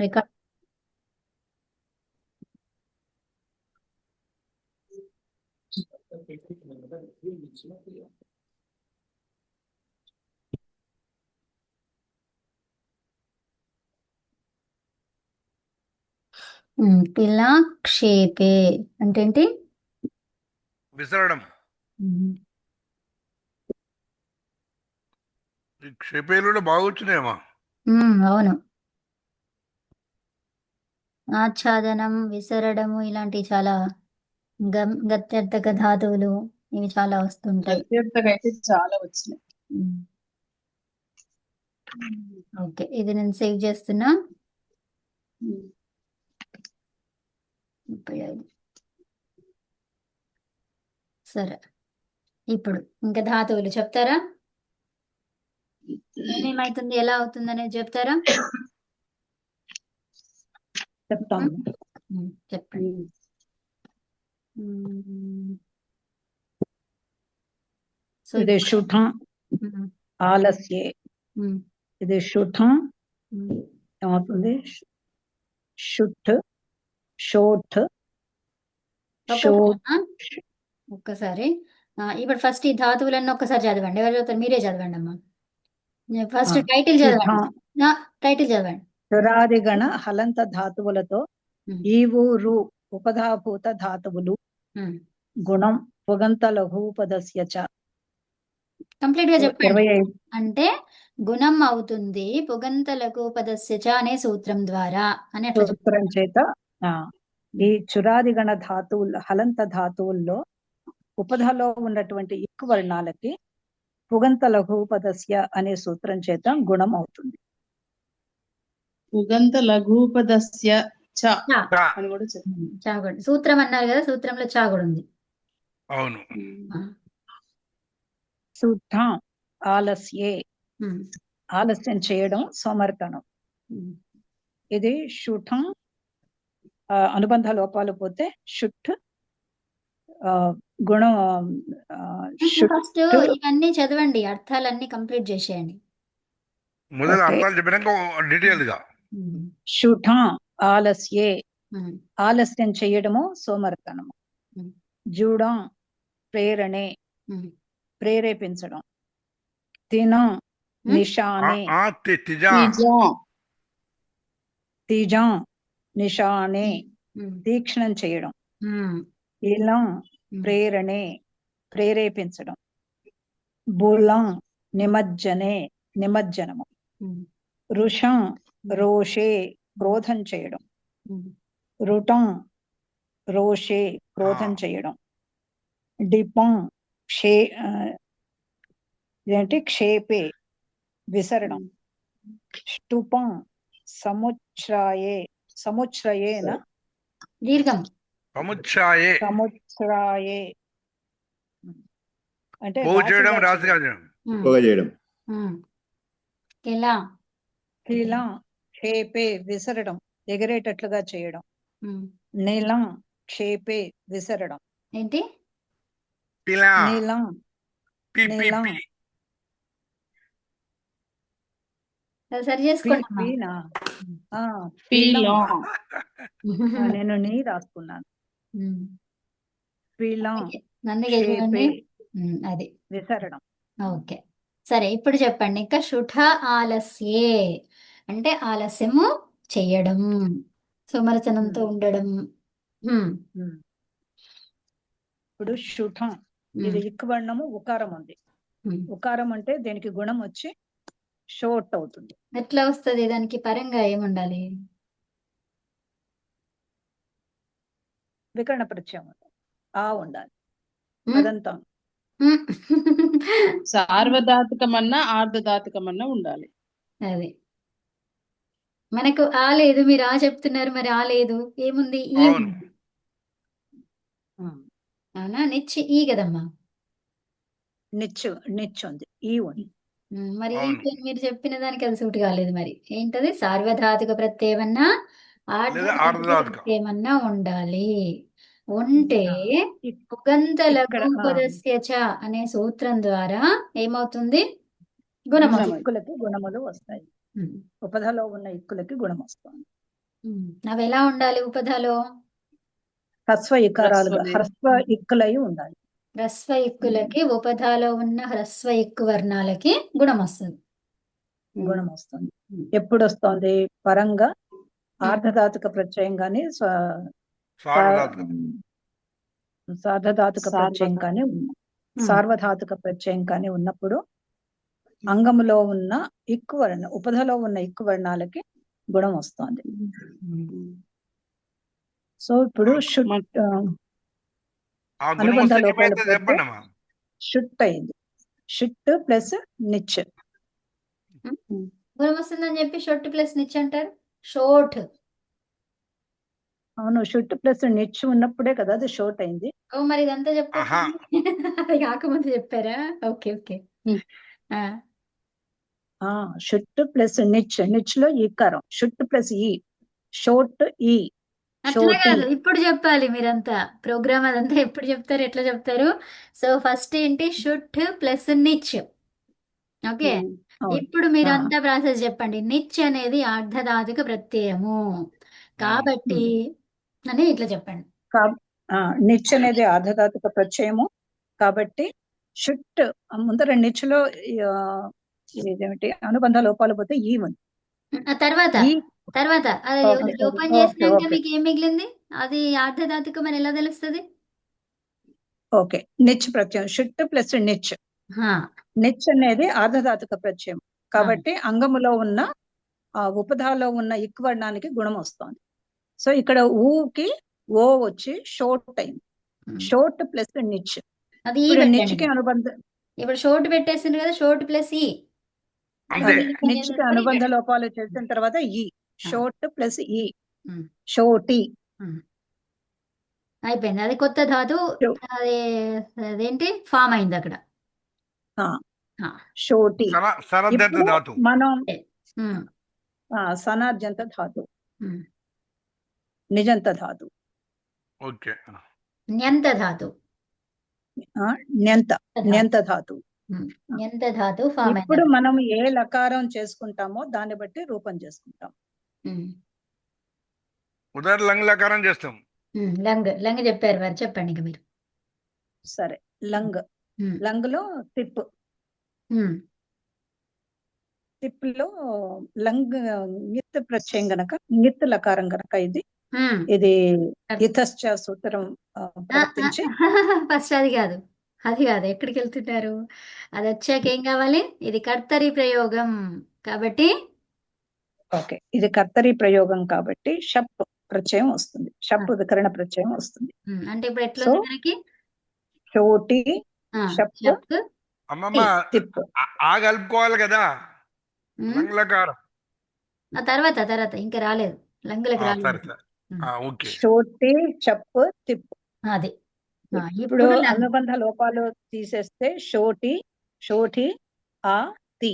Record పిల్ల క్షేపే అంటే ఏంటి? విసరడం. ఈ క్షేపేలు కూడా బాగా వచ్చినాయమ్మా. అవును. ఆచ్ఛాదనం, విసరడము ఇలాంటివి చాలా గత్యర్థక ధాతువులు ఇవి చాలా వస్తుంటాయి. గత్యర్థక అయితే చాలా వచ్చినాయి. ఓకే, ఇది నేను సేవ్ చేస్తున్నా. 35. సరే, ఇప్పుడు ఇంకా ధాతువులు చెప్తారా? ఏమేమైతుంది, ఎలా అవుతుంది అనేది చెప్తారా? చెప్తాము. చెప్పండి. ఇది శుఠం ఆలస్యే. ఇది శుఠం ఏమవుతుంది? షుఠ్, షోఠ్, ఒక్కసారి ఇప్పుడు ఫస్ట్ ఈ ధాతువులన్నీ ఒక్కసారి చదవండి. ఎవరు చదువుతారు? మీరే చదవండి అమ్మా. ఫస్ట్ టైటిల్ చదవండి. టైటిల్ చదవండి. చురాదిగణ హలంత ధాతువులతో ఈవు రు ఉపధాభూత ధాతువులు గుణం పుగంత లఘూపదస్య చ. కంప్లీట్ గా చెప్పండి. 25. అంటే గుణం అవుతుంది పుగంత లఘూపదస్య చ అనే సూత్రం ద్వారా అని అట్లా సూత్రం చేత ఈ చురాదిగణ ధాతువుల్లో హలంత ధాతువుల్లో ఉపధలో ఉన్నటువంటి ఇక్కు వర్ణాలకి పుగంత లఘూపదస్య అనే సూత్రం చేత గుణం అవుతుంది. పుగంత లఘూపదస్య చ అని కూడా చాగుడు సూత్రం అన్నారు కదా, సూత్రంలో చాగుడు ఉంది. అవును. శుద్ధం ఆలస్యే, ఆలస్యం చేయడం సోమర్తనం. ఇది శుఠం అనుబంధ లోపాలు పోతే షుఠ్ గుణం. ఫస్ట్ ఇవన్నీ చదవండి, అర్థాలన్నీ కంప్లీట్ చేసేయండి. మొదలు అర్థాలు చెప్పినాక డీటెయిల్ గా. శుఠం ఆలస్యే, ఆలస్యం చేయడము సోమర్తనము. జూడం ప్రేరణే, ప్రేరేపించడం. తినం నిషానే, తిజం నిషానే తీక్షణం చేయడం. ఇలం ప్రేరణే ప్రేరేపించడం. బులం నిమజ్జనే నిమజ్జనము. రుషం రోషే క్రోధం చేయడం. రుటం రోషే క్రోధం చేయడం. డిపం క్షేపే విసరడం. స్టుపం సముచ్రాయే, సముచ్రయేన దీర్ఘం సముచ్రాయే అంటే కీలం క్షేపే విసరడం, ఎగరేటట్లుగా చేయడం. నీలం క్షేపే విసరడం. ఏంటి? నీలం నీలం సరి చేసుకోండి. నేను నీ రాసుకున్నాను. అది విసరడం. ఓకే, సరే ఇప్పుడు చెప్పండి. ఇంకా శుఠ ఆలస్యే అంటే ఆలస్యము చెయ్యడం, సుమరచనంతో ఉండడం. ఇప్పుడు శుఠం ఇది ఇక్కువర్ణము ఉకారం ఉంది. ఉకారం అంటే దీనికి గుణం వచ్చి షోట్ అవుతుంది. ఎట్లా వస్తుంది? దానికి పరంగా ఏముండాలి? వికరణ ప్రత్యయం ఆ ఉండాలి. అదంతా సార్వధాతుకమన్నా ఆర్ధధాతుకమన్నా ఉండాలి. అది మనకు ఆ లేదు, మీరు ఆ చెప్తున్నారు, మరి ఆ లేదు. ఏముంది? ఈ అవునా? నిచ్చి ఈ కదమ్మా. నిచ్చు ఉంది, ఈ ఉంది. మరి మీరు చెప్పిన దానికి అది సూట్ కాలేదు. మరి ఏంటది? సార్వధాతుక ప్రత్యయమన్నా ఆర్ధధాతుక ప్రత్యయమన్నా ఉండాలి. ఉంటే పుగంత లఘూపదస్య చ అనే సూత్రం ద్వారా ఏమవుతుంది? గుణం. ఇక్కులకి గుణములు వస్తాయి. ఉపధలో ఉన్న ఇక్కులకి గుణం వస్తుంది. అవి ఎలా ఉండాలి ఉపధాలో? హ్రస్వ ఇకారాలుగా హ్రస్వమే. హ్రస్వ ఇక్కులై ఉండాలి. హ్రస్వ ఇక్కులకి ఉపధాలో ఉన్న హ్రస్వ ఎక్కు వర్ణాలకి గుణం వస్తుంది. గుణం వస్తుంది. ఎప్పుడు వస్తుంది? పరంగా ఆర్ధధాతుక ప్రత్యయం కానీ సార్వధాతుకం. సార్ధధాతుక ప్రత్యయం కానీ సార్వధాతుక ప్రత్యయం కానీ ఉన్నప్పుడు అంగములో ఉన్న ఇక్కు వర్ణ ఉపధలో ఉన్న ఇక్కు వర్ణాలకి గుణం వస్తుంది. సో ఇప్పుడు ఆ గుణం అనుబంధ వస్తే లోపాలు ఏమైతే చెప్పండి అమ్మా. షుట్ అయింది. Should plus niche. గుణం వస్తుందని చెప్పి షొట్ ప్లస్ నిచ్ అంటారు. షోట్. అవును, షుట్ ప్లస్ నిచ్ ఉన్నప్పుడే కదా అది షోట్ అయింది. ఓ మరి ఇదంతా చెప్తారు. ఆహా. అది కాకముందు చెప్పారా? Okay okay. Should plus niche. Niche లో ఈకారం. షుట్ ప్లస్ ఈ. షోట్ ఈ. అట్లా కాదు, ఇప్పుడు చెప్పాలి మీరంతా. ప్రోగ్రామ్ అదంతా ఎప్పుడు చెప్తారు, ఎట్లా చెప్తారు? సో ఫస్ట్ ఏంటి? Should plus niche. ఓకే, ఇప్పుడు మీరంతా ప్రాసెస్ చెప్పండి. నిచ్ అనేది అర్ధధాతుక ప్రత్యయము కాబట్టి అని ఇట్లా చెప్పండి. నిచ్ అనేది ఆర్ధధాతుక ప్రత్యయము కాబట్టి షుట్ ముందర నిచ్ లో ఇదేమిటి అనుబంధ లోపాలు పోతే ఈ ఉంది. తర్వాత తర్వాత అది ఓపెన్ చేసినాక మీకు ఏం మిగిలింది? అది ఆర్ధధాతుకం అని ఎలా తెలుస్తుంది? ఓకే, నిచ్ ప్రత్యయం. Should plus niche. నిచ్ అనేది ఆర్ధధాతుక ప్రత్యయం కాబట్టి అంగములో ఉన్న ఉపధాలో ఉన్న ఇక్ వర్ణానికి గుణం వస్తుంది. సో ఇక్కడ ఊకి ఓ వచ్చి షోట్ అయింది. షోట్ ప్లస్ నిచ్. అది నిచ్కి అనుబంధ. ఇప్పుడు షోట్ పెట్టేసింది కదా, షోట్ ప్లస్ ఈ. నిచ్కి అనుబంధ లోపాలు చేసిన తర్వాత ఈ. షోట్ ప్లస్ ఈ. షోటి అయిపోయింది. అది కొత్త ధాతు. అది అదేంటి ఫామ్ అయింది అక్కడ. షోటి. ధాతు. మనం సనార్జంత ధాతు. నిజంత ధాతు. ఓకే. న్యంత ధాతు. న్యంత ధాతు. న్యంత ధాతు ఫామ్. ఇప్పుడు మనం ఏ లకారం చేసుకుంటామో దాన్ని బట్టి రూపం చేసుకుంటాం. ఉదాహరణ లంగ్ లకారం చేస్తాం. లంగ్ చెప్పారు వారు, చెప్పండి ఇక మీరు. సరే, లంగ్. లంగ్ లో తిప్. తిప్ లో లంగ్ నిత్ ప్రత్యయం గనక, నిత్ లకారం గనక ఇది ఇతశ్చ సూత్రం ప్రవర్తించి. ఫస్ట్ అది కాదు, అది కాదు, ఎక్కడికి వెళ్తున్నారు? అది వచ్చాక ఏం కావాలి? ఇది కర్తరి ప్రయోగం కాబట్టి. ఓకే, ఇది కర్తరి ప్రయోగం కాబట్టి షప్ ప్రత్యయం వస్తుంది. షప్ వికరణ ప్రత్యయం వస్తుంది. అంటే ఇప్పుడు ఎట్లా ఉంది మనకి? షోటి షప్ తిప్. కలుపుకోవాలి కదా లంగ్ లకారం. తర్వాత తర్వాత ఇంకా రాలేదు, లంగులకు రాలేదు. షోటి షప్ తిప్. అది ఇప్పుడు అనుబంధ లోపాలు తీసేస్తే షోటి, షోటి, ఆ తి.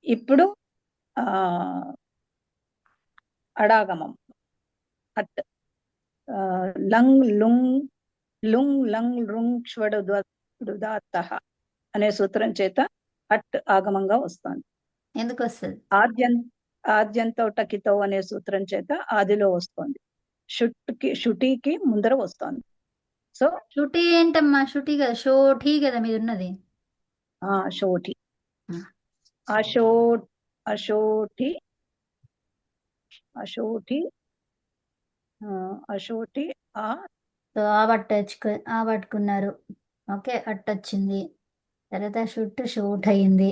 ఇప్పుడు అడాగమం అట్. లంగ్ లుంగ్ లుంగ్ లంగ్ రుంగ్ క్షుడుదాత్తః అనే సూత్రం చేత అట్ ఆగమంగా వస్తుంది. ఎందుకు వస్తుంది? ఆద్యంతో టకితో అనే సూత్రం చేత ఆదిలో వస్తుంది. షుటికి ముందర వస్తుంది. సో షుటి ఏంటమ్మా? షుటి కదా, షోఠి కదా మీద ఉన్నది. షోటి. అషోటి అషోటి ఆ పట్టుకున్నారు. ఓకే, అట్టొచ్చింది. తర్వాత షుట్ షోట్ అయింది.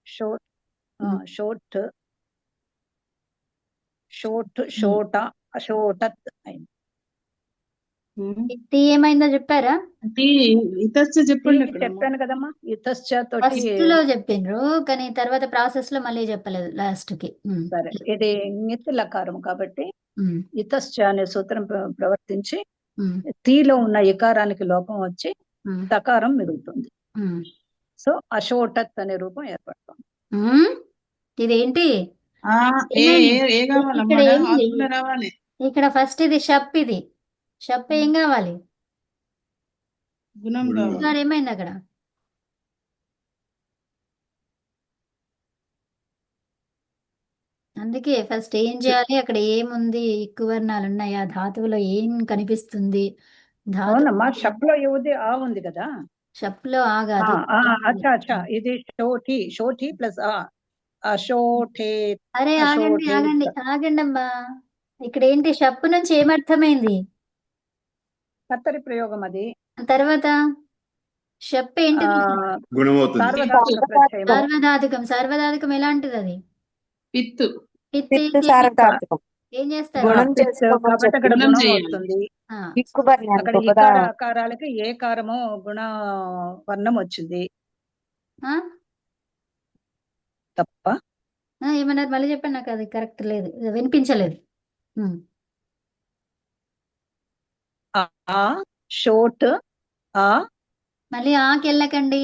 షోట్ షోట అషోటత్ అయింది. ఇది ఏమైందో చెప్పారా? చెప్పండి. చెప్పాను కదమ్మా, ఇతశ్చ తోటి ఫస్ట్ లో చెప్పిండ్రు కానీ తర్వాత ప్రాసెస్ లో మళ్ళీ చెప్పలేదు లాస్ట్ కి. సరే, ఇది నిత్ లకారం కాబట్టి ఇతశ్చ అనే సూత్రం ప్రవర్తించి తీలో ఉన్న ఇకారానికి లోపం వచ్చి తకారం మిగులుతుంది. సో అషోటత్ అనే రూపం ఏర్పడుతుంది. ఇదేంటి? ఇక్కడ ఫస్ట్ ఇది షప్. ఇది షప్ ఏం కావాలి? గుణం ఏమైంది అక్కడ? అందుకే ఫస్ట్ ఏం చేయాలి, అక్కడ ఏముంది, ఎక్కువ వర్ణాలు ఉన్నాయి, ఆ ధాతువులో ఏం కనిపిస్తుంది, ధాతు అవునమ్మా, షప్ లో ఏది ఆ ఉంది కదా. షప్లో ఆగాదు. అచ్చా అచ్చా, ఇది షోఠి, షోఠి ప్లస్ ఆ, అశోఠే, అరే ఆగండి అశోఠే. ఆగండి ఆగండి అమ్మా, ఇక్కడ ఏంటి షప్పు నుంచి ఏమర్థమైంది, కత్తరి ప్రయోగం అది. తర్వాత షప్ ఏంటి, ఆ గుణమవుతుంది. సార్వధాతుక ప్రత్యయం. సార్వధాతుకం. సార్వధాతుకం ఎలాంటిది అది, పిత్తు పిత్ ఏం పిత్తు చేయాలి? సార్వధాతుకం ఏం చేస్తారు? గుణం పిత్ చేసుకోమని కాబట్టి అక్కడ చెప్పింది. గుణం గుణం చేయాలి. వస్తుంది. ఆ, దిక్కు వర్ణానికి అక్కడ ఒకదా ఇకార అకారాలకి ఏ కారము గుణ వర్ణం వచ్చింది ఆ? తప్ప. ఏమన్నారు మళ్ళీ చెప్పండి, నాకు అది కరెక్ట్ లేదు, వినిపించలేదు. ఉమ్. ఆ షోట్ ఆ మళ్ళీ ఆకెళ్ళకండి,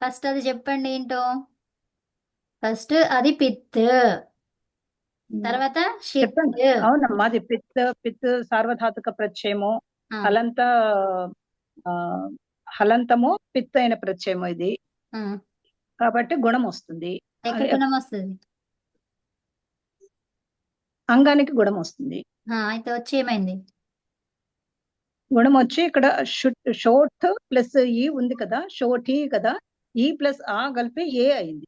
ఫస్ట్ అది చెప్పండి ఏంటో. ఫస్ట్ అది పిత్, తర్వాత షిత్. చెప్పండి. అవునమ్మా, అది పిత్ సార్వధాతుక ప్రత్యయము. ఆ, హలంత ఆ, హలంతము పిత్ అయిన ప్రత్యయము ఇది, ఆ. కాబట్టి గుణం వస్తుంది. ఎక్కడ అది గుణం వస్తుంది? అంగానికి గుణం వస్తుంది. అయితే వచ్చి ఏమైంది? గుణం వచ్చి ఇక్కడ షోట్ ప్లస్ ఈ ఉంది కదా, షోఠి కదా, ఈ ప్లస్ ఆ కలిపి ఏ అయింది.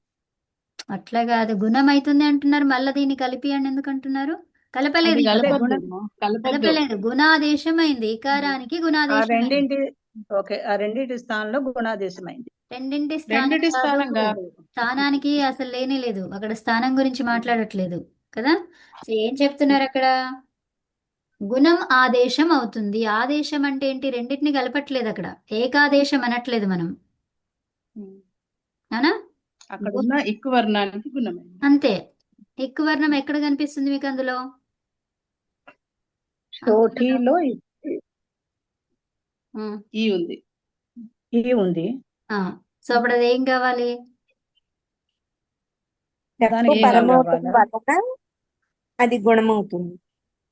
అట్లా కాదు, గుణం అవుతుంది అంటున్నారు, మళ్ళీ దీన్ని కలిపి అని ఎందుకు అంటున్నారు? కలపలేదు అది ఇక్కడ. అదే కలపద్దు గుణం. కలపద్దు. కలపలేదు, గుణాదేశం అయింది, ఇకారానికి ఆ గుణాదేశం అయింది. రెండింటి ఓకే, ఆ రెండింటి స్థానంలో గుణాదేశం అయింది. రెండింటి రెండిటి స్థానం స్థానం కాదు. స్థానానికి అసలు లేనే లేదు, అక్కడ స్థానం గురించి మాట్లాడట్లేదు కదా. సో ఏం చెప్తున్నారు అక్కడ, గుణం ఆదేశం అవుతుంది. ఆదేశం అంటే ఏంటి, రెండింటిని కలపట్లేదు అక్కడ, ఏకాదేశం అనట్లేదు మనం, అవునా? అక్కడ ఉన్న ఇక్కు వర్ణానికి గుణమైంది. అంతే. ఎక్కువ వర్ణం ఎక్కడ కనిపిస్తుంది మీకు అందులో? షోఠిలో ఉమ్, ఈ ఉంది. ఈ ఉంది. సో అప్పుడు అది ఏం కావాలి? చెప్పు దానికి ఏ పరమోతం కావాలా? వలన అది గుణమవుతుంది.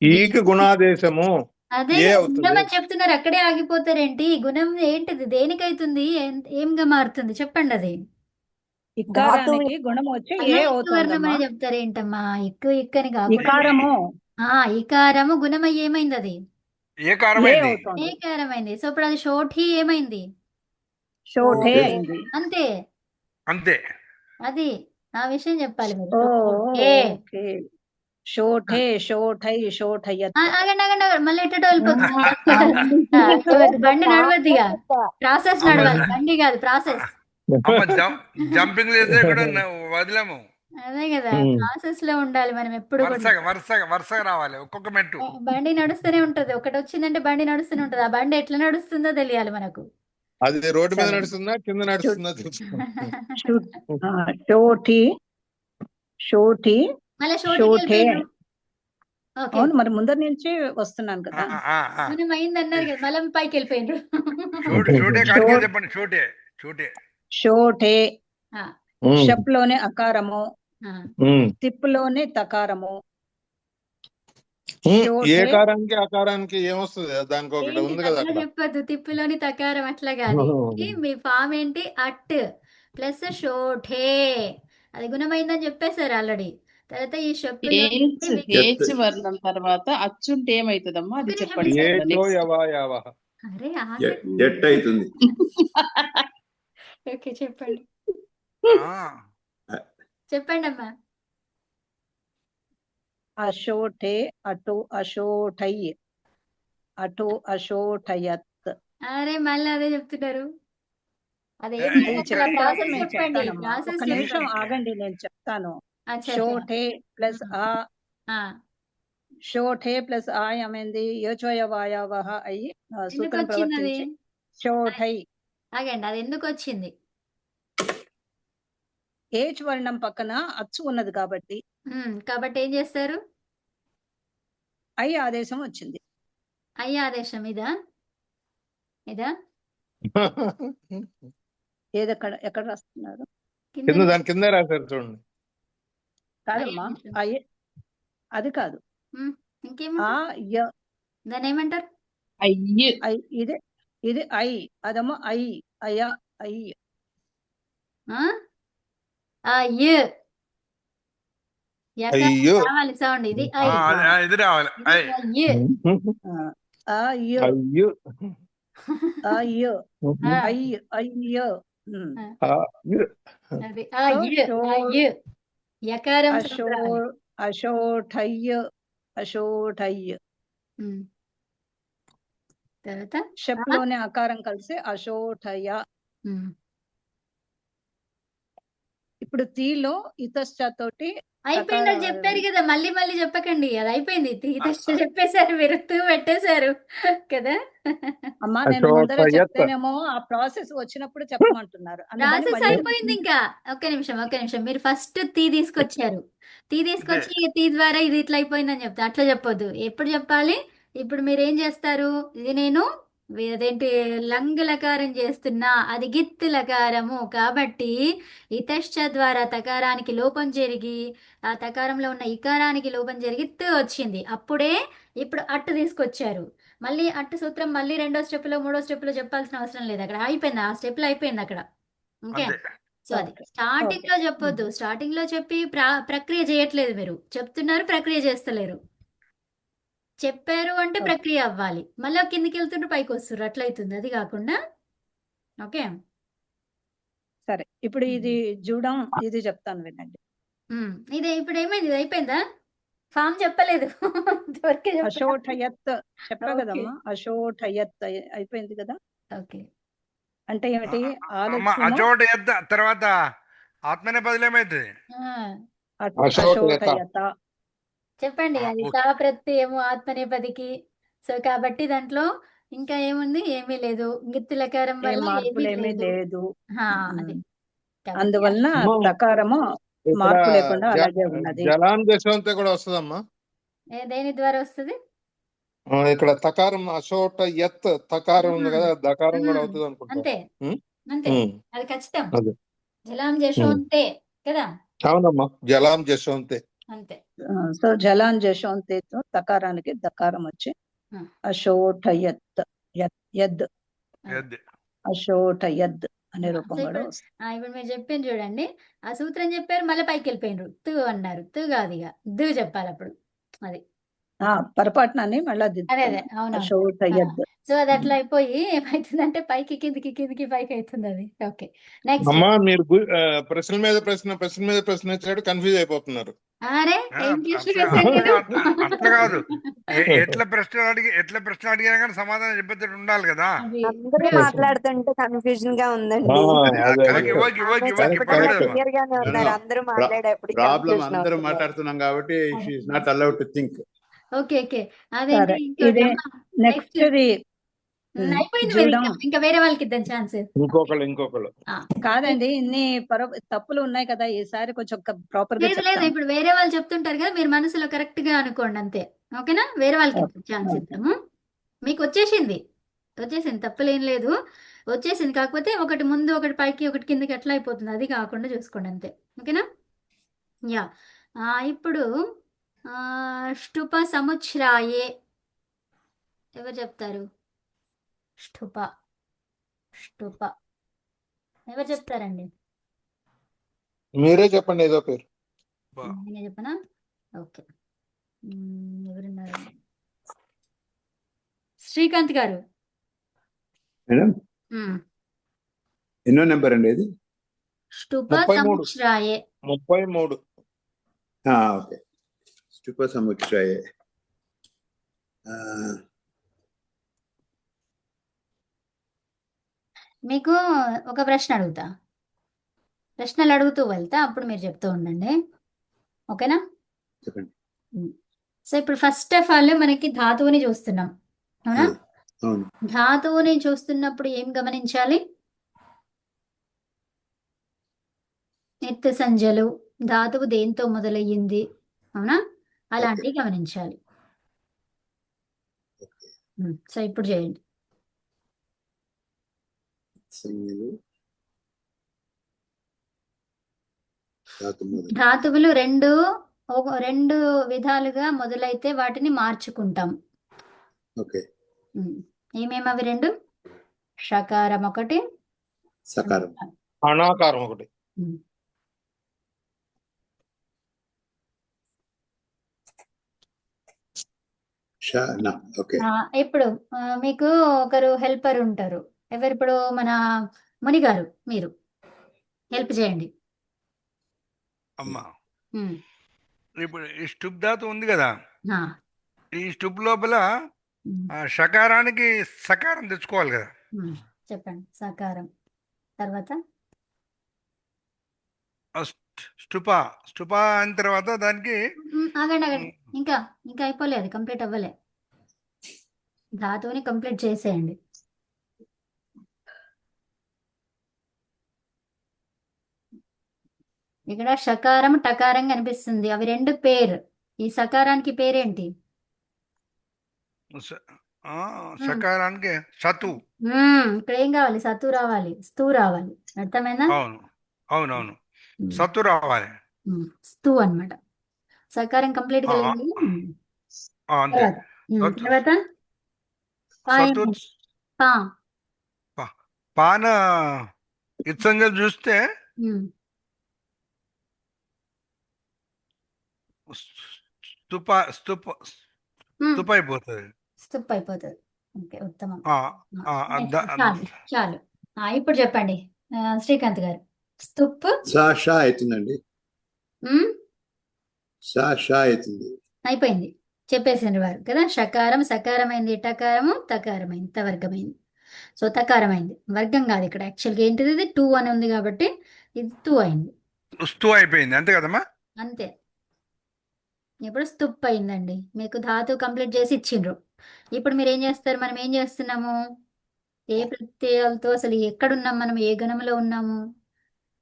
ఈకి గుణాదేశము అదే ఏ కదా, అవుతుంది. గుణం అని చెప్తున్నారు, అక్కడే ఆగిపోతారేంటి? గుణం ఏంటిది, దేనికైతుంది, ఏంగా మారుతుంది చెప్పండి అది. ఇకారానికి గుణం వచ్చి అలా ఏ ఎక్కువ వర్ణం అవుతుందమ్మా. అని చెప్తారేంటమ్మా, ఎక్కువ ఇక్కని కాకుండా ఇకారము ఈకారము గుణమై ఏమైంది అది? ఏ ఏ కారమైంది? అవుతుంది. ఏకారమైంది. సో ఇప్పుడు అది షోఠి ఏమైంది? షోఠే ఓకే. అయింది. అంతే. అంతే. అది ఆ విషయం చెప్పాలి మీరు. ఓ షోఠే. ఓకే, షోఠే షోఠై షోఠయత్. ఆగండి ఆగండి ఆగండి, మళ్ళీ ఎట్టో వెళ్ళిపోతుంది. బండి ఏ నడవద్దు ఇక, పాప ప్రాసెస్ అమ్మ నడవాలి, బండి కాదు ప్రాసెస్. అమ్మ జంపింగ్ లేదే కూడా వదిలేము. అదే కదా, ప్రాసెస్ లో ఉండాలి మనం ఎప్పుడు కూడా. వరుసగా రావాలి ఒక్కొక్క మెట్టు. బండి నడుస్తూనే ఉంటది, ఒకటి వచ్చిందంటే బండి నడుస్తూనే ఉంటది, ఆ బండి ఎట్లా నడుస్తుందో తెలియాలి మనకు. అది రోడ్డు మీద సరే. నడుస్తుందా కింద నడుస్తుందా షోఠి షోఠి మళ్ళీ షోటికి షోఠే. వెళ్ళిపోయారు. ఓకే, అవును, మరి ముందర నుంచి వస్తున్నాను ఆ, కదా. ఆ, ఆ. మనం అయింది అన్నారు కదా, మళ్ళీ పైకి వెళ్ళిపోయినారు. షూటే కాటికే చెప్పండి. షూటే షోఠే ఆ, షప్ లోనే అకారము, ఆ. తిప్పులోనే తకారము. ఏ షోఠే కారానికి ఆకారానికి ఏమొస్తుంది దానికి ఒకటి ఏంటి ఉంది కదా అట్లా అక్కడ. చెప్పొద్దు, తిప్పులోని తకారం అట్లా కాదు. మీ ఫామ్ ఏంటి, అట్ ప్లస్ షోఠే, అది గుణమైందని చెప్పేశారు ఆల్రెడీ. తర్వాత ఈ షప్పులో ఏచ్ వర్ణం తర్వాత అచ్చుంటే ఏమైతుందమ్మా అది ఒక్క నిమిషం చెప్పండి. ఇస్తే. ఏ చో యవా యావహ. అరే ఎట్ అవుతుంది. ఓకే చెప్పండి, ఆ. చెప్పండి అమ్మా. అశోఠే అటు అశోఠై అటు అశోఠయత్. అరే మళ్ళీ అదే చెప్తున్నారు, ఏ, అదేంటి అది అసలు చెప్పే వరకు ప్రాసెస్ నేను చెప్పండి, చెప్తానమ్మా. ప్రాసెస్ ఒక్క నిమిషం చెప్పండి. ఆగండి, నేను చెప్తాను. అచ్చా, షోఠే ప్లస్ ఆ, ఆ. షోఠే ప్లస్ ఆ ఏమైంది, యోచోయ వాయావహ అయి ఎందుకు సూత్రం వచ్చింది అది? ప్రవర్తించి షోఠై. ఆగండి, అది ఎందుకు వచ్చింది? ఏచ్ వర్ణం పక్కన అచ్చు ఉన్నది కాబట్టి కాబట్టి ఏం చేస్తారు? ఐ ఆదేశం వచ్చింది. ఐ ఆదేశం ఇదా ఏది ఎక్కడ రాస్తున్నారు? కింద దాని కింద రాశారు చూడండి. కాదమ్మా, ఐ అది కాదు. ఇంకేమంటారు ఆ య దాన్ని, ఏమంటారు? అయ్యి ఐ ఇది ఐ, అదమ్మా ఐ అయ ఐ. ఆ యు యకారం అయ్యో. రావాలి సౌండ్. ఇది ఐ, ఇది రావాలి. ఇది అయ్యు. అయ్యో అయ్యో. అయ్యో ఆ, అయ్యో అయ్యో అయ్యో. అది అయ్యు అయ్యు. యకారం అశో సౌండ్ రావాలి. అశోఠయ్య అశోఠయ్య ఉమ్. తర్వాత షప్లోనే ఆకారం కలిసి అశోఠయ. ఉమ్. ఇప్పుడు తీలో ఇతశ్చ తోటి అయిపోయింది, అది చెప్పారు కదా, మళ్ళీ మళ్ళీ చెప్పకండి. అది అయిపోయింది. తీతశ్చ చెప్పేశారు, మీరు తూ పెట్టేశారు కదా. అమ్మా నేను ముందర అశోఠయత్. చెప్తేనేమో ఆ ప్రాసెస్ వచ్చినప్పుడు చెప్పమంటున్నారు. అందుకని ప్రాసెస్ మళ్ళీ అయిపోయింది ఇంకా. ఒక్క నిమిషం. మీరు ఫస్ట్ టీ తీసుకొచ్చారు. టీ తీసుకొచ్చి ఇక టీ ద్వారా ఇది ఇట్లా అయిపోయిందని చెప్తా. అట్లా చెప్పొద్దు. ఎప్పుడు చెప్పాలి? ఇప్పుడు మీరు ఏం చేస్తారు? ఇది నేను అదేంటి లంగ్ లకారం చేస్తున్నా, అది గిత్తు లకారము కాబట్టి ఇతశ్చ ద్వారా తకారానికి లోపం జరిగి ఆ తకారంలో ఉన్న ఇకారానికి లోపం జరిగి త్ వచ్చింది. అప్పుడే ఇప్పుడు అట్టు తీసుకొచ్చారు. మళ్ళీ అట్టు సూత్రం మళ్ళీ రెండో స్టెప్ లో మూడో స్టెప్ లో చెప్పాల్సిన అవసరం లేదు. అక్కడ అయిపోయింది, ఆ స్టెప్ లో అయిపోయింది అక్కడ. ఓకే, అంతే. సో అది ఓకే స్టార్టింగ్ ఓకే లో చెప్పొద్దు. స్టార్టింగ్ లో చెప్పి ప్రక్రియ చేయట్లేదు. మీరు చెప్తున్నారు, ప్రక్రియ చేస్తలేరు. చెప్పారు అంటే ఓకే ప్రక్రియ అవ్వాలి. మళ్ళీ కిందికి వెళ్తుంటే పైకి వస్తారు, అట్లయితుంది. అది కాకుండా ఓకే. సరే. ఇప్పుడు ఇది జూడం ఇది చెప్తాను వినండి. ఇది ఇప్పుడు ఏమైంది? ఇది అయిపోయిందా? ఫామ్ చెప్పలేదు. ఇంతవరకే చెప్పాను. అశోఠయత్ చెప్పా ఓకే కదమ్మా. అశోఠయత్ అయిపోయింది కదా. ఓకే. అంటే ఏమిటి అమ్మ ఆలస్యము అచోట ఎద్ద తర్వాత ఆత్మనే బదులేమైతుంది? ఆ, అశోఠయత. అశోఠయత. చెప్పండి. అది ఓకే. తా ప్రత్యయము ఆత్మనేపదికి. సో కాబట్టి దాంట్లో ఇంకా ఏముంది? ఏమీ లేదు. గిత్తులకారం ఏ వల్ల ఏమీ మార్పులేమీ లేదు. లేదు. అది ఉమ్. కాబట్టి అందువలన అమ్మా, తకారము ఇక్కడ మార్పు లేకుండా అలాగే ఉన్నది. జలాన్ జశవంతే కూడా వస్తుందమ్మా. దేని ద్వారా వస్తుంది? ఇక్కడ తకారం అశోఠయత్ తకారం ఉంది కదా, దకారం కూడా అవుతుంది అనుకుంటా. అంతే ఉమ్, అంతే, ఉమ్, అది ఖచ్చితం. అదే. జలాం జశోంతే కదా. అవునమ్మా, జలాం జశవంతే. అంతే. సో జలాన్ జశోంతేతో తకారానికి దకారం వచ్చి ఆ, అశోఠయత్ యద్ ఎద్ది. అశోఠయద్ అనే సో రూపం కూడా ఇప్పుడు వస్తుంది. ఇప్పుడు మీరు చెప్పింది చూడండి. ఆ సూత్రం చెప్పారు, మళ్ళీ పైకి వెళ్ళిపోయినారు. తు అన్నారు. తు కాదు, ఇక దు చెప్పాలి అప్పుడు. అది పొరపాటునని మళ్ళా అదే దిద్దుకున్నాను. అవునవును. అశోఠయద్. సో అది అట్లా అయిపోయి ఏమైతుందంటే పైకి కిందికి కిందికి పైకి అవుతుంది అది. Okay, next. అమ్మా మీరు ప్రశ్న మీద ప్రశ్న ఇచ్చాడు, కన్ఫ్యూజ్ అయిపోతున్నారు. అరే ఏం ప్రశ్న వేశాను నేను? అట్లా కాదు. ఎట్లా ప్రశ్న అడిగినా కానీ సమాధానం చెప్పేటట్టు ఉండాలి కదా. అది అందరూ ఇప్పుడు మాట్లాడుతుంటే కన్ఫ్యూజన్ గా ఉందండి. అదే ఓకే అదే. ఓకే ఆమె ఓకే ఓకే చెప్పేటప్పుడు పర్వాలేదు. క్లియర్ గానే ఉన్నారు. అందరూ మాట్లాడేప్పుడు ప్రాబ్లం కన్ఫ్యూజన్ అందరం అవుతున్నారు. మాట్లాడుతున్నాం కాబట్టి she is not allowed to think. Okay okay. అదేంటి సరే ఇంకోటి ఇది అమ్మా. నెక్స్ట్ నెక్స్ట్ అయిపోయింది. మీరు జూడం. ఇంకా వేరే వాళ్ళకి ఇద్దాం ఛాన్స్. ఇంకొకళ్ళు కాదండి, ఇన్ని తప్పులు ఉన్నాయి కదా, ఈసారి కొంచెం ప్రాపర్ గా లేదు లేదు, చెప్తాను. ఇప్పుడు వేరే వాళ్ళు చెప్తుంటారు కదా, మీరు మనసులో కరెక్ట్ గా అనుకోండి అంతే. ఓకేనా? వేరే వాళ్ళకి ఇద్దాం ఛాన్స్ ఇద్దాము. మీకు వచ్చేసింది తప్పులేం లేదు. వచ్చేసింది, కాకపోతే ఒకటి ముందు ఒకటి పైకి ఒకటి కిందకి ఎట్లా అయిపోతుంది, అది కాకుండా చూసుకోండి అంతే. ఓకేనా? యా. ఇప్పుడు ష్టుప సముచ్రాయే ఎవరు చెప్తారు? ష్టుప ఎవరు చెప్తారండి? మీరే చెప్పండి ఏదో పేరు. నేనే చెప్పనా? ఓకే. ఎవరున్నారు? శ్రీకాంత్ గారు. మేడం ఎన్నో నెంబర్ అండి ఇది? ష్టుప 33. సముచ్రాయే. 33. ఓకే. ష్టుప సముచ్రాయే. మీకు ఒక ప్రశ్న అడుగుతా, ప్రశ్నలు అడుగుతూ వెళ్తా, అప్పుడు మీరు చెప్తూ ఉండండి. ఓకేనా? చెప్పండి. సో ఇప్పుడు ఫస్ట్ ఆఫ్ ఆల్ మనకి ధాతువుని చూస్తున్నాం, అవునా? అవును. ధాతువుని చూస్తున్నప్పుడు ఏం గమనించాలి? ఎత్తు సంజలు, ధాతువు దేంతో మొదలయ్యింది, అవునా? అలాంటివి గమనించాలి. సో ఇప్పుడు చేయండి. ధాతువులు రెండు విధాలుగా మొదలైతే వాటిని మార్చుకుంటాం. ఓకే. ఏమేమి అవి రెండు? షకారం ఒకటి, సకారం, అనాకారం ఒకటి. నా ఓకే. ఇప్పుడు మీకు ఒకరు హెల్పర్ ఉంటారు. ఎవరు ఇప్పుడు మన ముని గారు, మీరు హెల్ప్ చేయండి. అమ్మా ఉమ్, ఇప్పుడు ఈ స్టుప్ ధాతు ఉంది కదా, ఆ, ఈ స్టుప్ లోపల ఉమ్, షకారానికి సకారం తెచ్చుకోవాలి కదా. ఉమ్, చెప్పండి. సకారం తర్వాత ఆ స్టుప స్టుప అయిన తర్వాత దానికి ఆగండి ఆగండి, ఇంకా ఇంకా అయిపోలేదు, కంప్లీట్ అవ్వలే. ధాతువుని కంప్లీట్ చేసేయండి. ఇక్కడ షకారం టకారం కనిపిస్తుంది, అవి రెండు పేరు. ఈ సకారానికి పేరేంటి? షకారానికి సతు. ఇక్కడ ఏం కావాలి? సతు రావాలి, స్తూ రావాలి. అర్థమైందా? అవును అవునవును, సతు రావాలి. స్తూ అన్నమాట. సకారం కంప్లీట్ గా లేదు. అంతే. తర్వాత పా సతు ఏంటి? పా. పాన ఇత్సంగా చూస్తే ఉమ్, స్తుప స్తుప ఉమ్, స్తుప అయిపోతుంది. స్తుప్ అయిపోతుంది. ఓకే, ఉత్తమం. ద- చాలు చాలు. ఇప్పుడు చెప్పండి శ్రీకాంత్ గారు. స్తుప్. షా అవుతుందండి. ఉమ్, షా అవుతుంది. అయిపోయింది, చెప్పేసిండ్రు వారు కదా. షకారం సకారమైంది, టకారము తకారమైంది, తవర్గమైంది. సో తకారమైంది, వర్గం కాదు ఇక్కడ. యాక్చువల్గా ఏంటిది, ఇది టూ అని ఉంది కాబట్టి ఇది టూ అయింది. స్తు అయిపోయింది, అంతే కదమ్మా. అంతే. ఇప్పుడు స్తుప్ అయిందండి. మీకు ధాతు కంప్లీట్ చేసి ఇచ్చిండ్రు. ఇప్పుడు మీరు ఏం చేస్తారు? మనం ఏం చేస్తున్నాము? ఏ ప్రత్యయాలతో అసలు ఎక్కడున్నాం మనం? ఏ గణంలో ఉన్నాము?